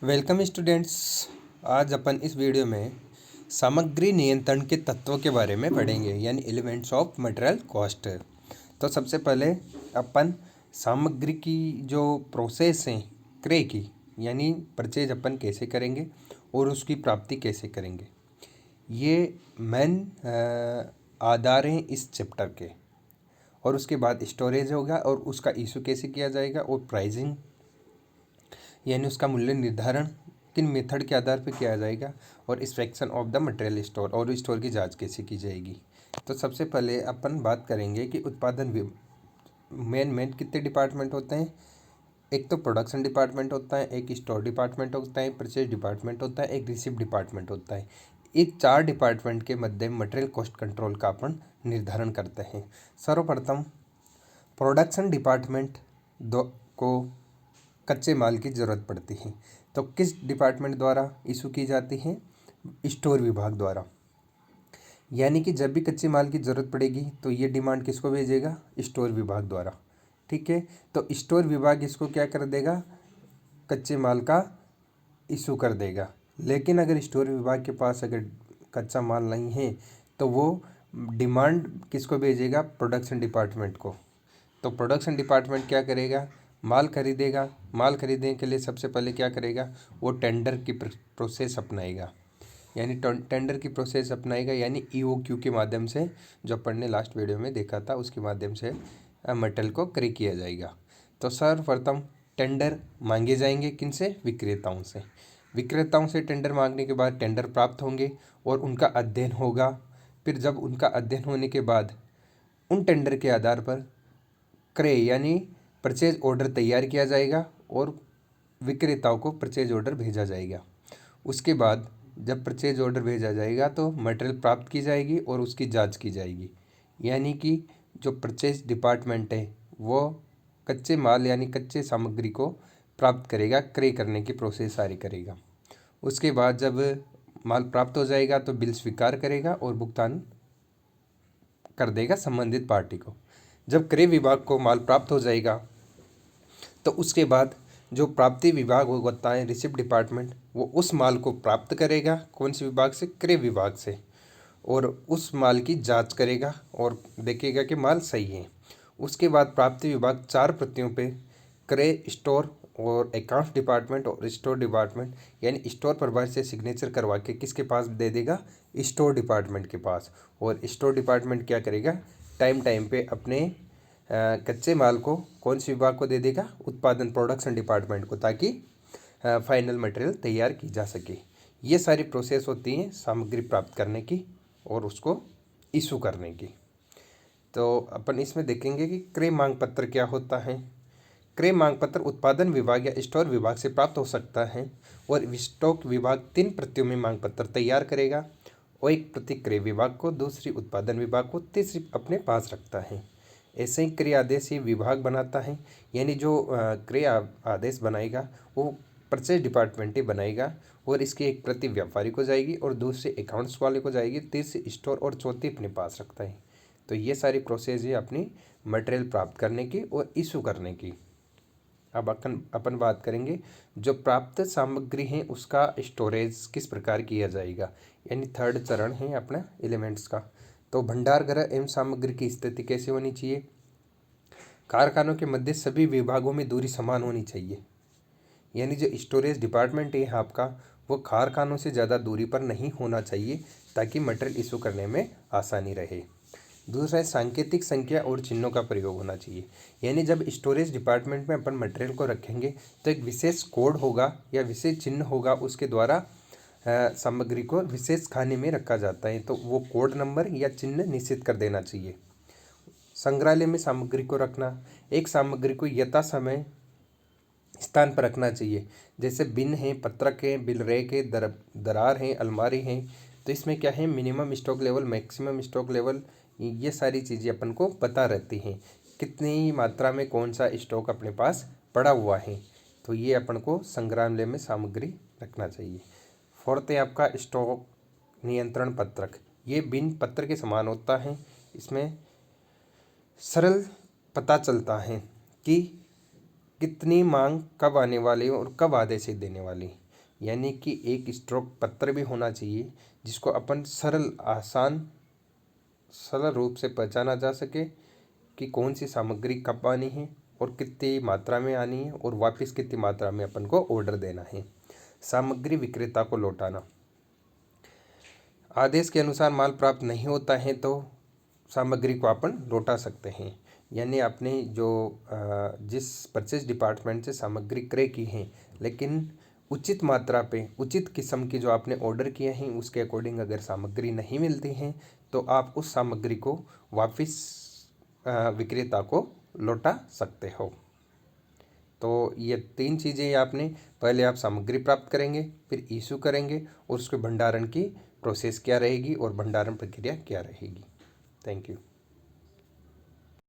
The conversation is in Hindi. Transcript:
Welcome students. आज अपन इस वीडियो में सामग्री नियंत्रण के तत्वों के बारे में पढ़ेंगे, यानी एलिमेंट्स ऑफ मटेरियल कॉस्ट। तो सबसे पहले अपन सामग्री की जो प्रोसेस है क्रय की, यानी परचेज अपन कैसे करेंगे और उसकी प्राप्ति कैसे करेंगे, ये मेन आधार हैं इस चैप्टर के। और उसके बाद स्टोरेज होगा और उसका इशू कैसे किया जाएगा, और प्राइसिंग यानी उसका मूल्य निर्धारण किन मेथड के आधार पर किया जाएगा, और inspection of the material store और स्टोर की जांच कैसे की जाएगी। तो सबसे पहले अपन बात करेंगे कि उत्पादन मेन कितने डिपार्टमेंट होते हैं। एक तो प्रोडक्शन डिपार्टमेंट होता है, एक स्टोर डिपार्टमेंट होता है, परचेज डिपार्टमेंट होता है, एक रिसिप्ट डिपार्टमेंट होता है। इस 4 डिपार्टमेंट के मध्य मटेरियल कॉस्ट कंट्रोल का अपन निर्धारण करते हैं। सर्वप्रथम प्रोडक्शन डिपार्टमेंट को कच्चे माल की ज़रूरत पड़ती है, तो किस डिपार्टमेंट द्वारा इशू की जाती है? स्टोर विभाग द्वारा। यानी कि जब भी कच्चे माल की ज़रूरत पड़ेगी तो ये डिमांड किसको भेजेगा? स्टोर विभाग द्वारा। ठीक है, तो स्टोर विभाग इसको क्या कर देगा? कच्चे माल का इशू कर देगा। लेकिन अगर स्टोर विभाग के पास अगर कच्चा माल नहीं है तो वो डिमांड किसको भेजेगा? प्रोडक्शन डिपार्टमेंट को। तो प्रोडक्शन डिपार्टमेंट क्या करेगा? माल खरीदेगा। माल खरीदने के लिए सबसे पहले क्या करेगा? वो टेंडर की प्रोसेस अपनाएगा, यानी टेंडर की प्रोसेस अपनाएगा, यानी ईओक्यू के माध्यम से, जो अपन ने लास्ट वीडियो में देखा था, उसके माध्यम से मटेरियल को क्रय किया जाएगा। तो सर्वप्रथम टेंडर मांगे जाएंगे किनसे? विक्रेताओं से। विक्रेताओं से टेंडर मांगने के बाद टेंडर प्राप्त होंगे और उनका अध्ययन होगा। फिर जब उनका अध्ययन होने के बाद उन टेंडर के आधार पर क्रय यानी परचेज ऑर्डर तैयार किया जाएगा और विक्रेताओं को परचेज ऑर्डर भेजा जाएगा। उसके बाद जब परचेज ऑर्डर भेजा जाएगा तो मटेरियल प्राप्त की जाएगी और उसकी जांच की जाएगी। यानी कि जो परचेज डिपार्टमेंट है वो कच्चे माल यानी कच्चे सामग्री को प्राप्त करेगा, क्रय करने की प्रोसेस सारी करेगा। उसके बाद जब माल प्राप्त हो जाएगा तो बिल स्वीकार करेगा और भुगतान कर देगा संबंधित पार्टी को। जब क्रय विभाग को माल प्राप्त हो जाएगा तो उसके बाद जो प्राप्ति विभाग होता है रिसिप्ट डिपार्टमेंट, वो उस माल को प्राप्त करेगा। कौन से विभाग से? क्रय विभाग से। और उस माल की जांच करेगा और देखेगा कि माल सही है। उसके बाद प्राप्ति विभाग 4 प्रतियों पे क्रय, स्टोर और अकाउंट्स डिपार्टमेंट और स्टोर डिपार्टमेंट यानी स्टोर प्रभारी से सिग्नेचर करवा के किसके पास दे देगा? स्टोर डिपार्टमेंट के पास। और स्टोर डिपार्टमेंट क्या करेगा? टाइम पे अपने कच्चे माल को कौन से विभाग को दे देगा? उत्पादन प्रोडक्शन डिपार्टमेंट को, ताकि फाइनल मटेरियल तैयार की जा सके। ये सारी प्रोसेस होती हैं सामग्री प्राप्त करने की और उसको इशू करने की। तो अपन इसमें देखेंगे कि क्रय मांग पत्र क्या होता है। क्रय मांग पत्र उत्पादन विभाग या स्टोर विभाग से प्राप्त हो सकता है और स्टॉक विभाग 3 प्रतियों में मांग पत्र तैयार करेगा और एक प्रति क्रय विभाग को, दूसरी उत्पादन विभाग को, तीसरी अपने पास रखता है। ऐसे ही क्रय आदेश ये विभाग बनाता है, यानी जो क्रय आदेश बनाएगा वो परचेज डिपार्टमेंट ही बनाएगा और इसकी एक प्रति व्यापारी को जाएगी और दूसरी अकाउंट्स वाले को जाएगी, तीसरी स्टोर और चौथी अपने पास रखता है। तो ये सारी प्रोसेस है अपनी मटेरियल प्राप्त करने की और इशू करने की। अब अपन बात करेंगे जो प्राप्त सामग्री है उसका स्टोरेज किस प्रकार किया जाएगा, यानी 3rd चरण है अपना एलिमेंट्स का। तो भंडार गृह एवं सामग्री की स्थिति कैसे होनी चाहिए? कारखानों के मध्य सभी विभागों में दूरी समान होनी चाहिए, यानी जो स्टोरेज डिपार्टमेंट है आपका वो कारखानों से ज़्यादा दूरी पर नहीं होना चाहिए ताकि मटेरियल इशू करने में आसानी रहे। दूसरा है सांकेतिक संख्या और चिन्हों का प्रयोग होना चाहिए, यानी जब स्टोरेज डिपार्टमेंट में अपन मटेरियल को रखेंगे तो एक विशेष कोड होगा या विशेष चिन्ह होगा, उसके द्वारा सामग्री को विशेष खाने में रखा जाता है, तो वो कोड नंबर या चिन्ह निश्चित कर देना चाहिए। संग्रहालय में सामग्री को रखना, एक सामग्री को यथा समय स्थान पर रखना चाहिए, जैसे बिन है, पत्रक है, बिल रैक है, दरार है, अलमारी है। तो इसमें क्या है? Minimum stock level, maximum stock level, ये सारी चीज़ें अपन को पता रहती हैं, कितनी मात्रा में कौन सा स्टॉक अपने पास पड़ा हुआ है। तो ये अपन को संग्रहालय में सामग्री रखना चाहिए। 4th है आपका स्टॉक नियंत्रण पत्रक। ये बिन पत्र के समान होता है, इसमें सरल पता चलता है कि कितनी मांग कब आने वाली है और कब आदेश देने वाली। यानी कि एक स्टॉक पत्र भी होना चाहिए जिसको अपन सरल रूप से पहचाना जा सके कि कौन सी सामग्री कब आनी है और कितनी मात्रा में आनी है और वापस कितनी मात्रा में अपन को ऑर्डर देना है। सामग्री विक्रेता को लौटाना, आदेश के अनुसार माल प्राप्त नहीं होता है तो सामग्री को अपन लौटा सकते हैं। यानी आपने जिस परचेज डिपार्टमेंट से सामग्री क्रय की है लेकिन उचित मात्रा पे उचित किस्म की जो आपने ऑर्डर किए हैं उसके अकॉर्डिंग अगर सामग्री नहीं मिलती है तो आप उस सामग्री को वापस विक्रेता को लौटा सकते हो। तो ये 3 चीज़ें आपने, पहले आप सामग्री प्राप्त करेंगे, फिर इशू करेंगे और उसके भंडारण की प्रोसेस क्या रहेगी और भंडारण प्रक्रिया क्या रहेगी। Thank you.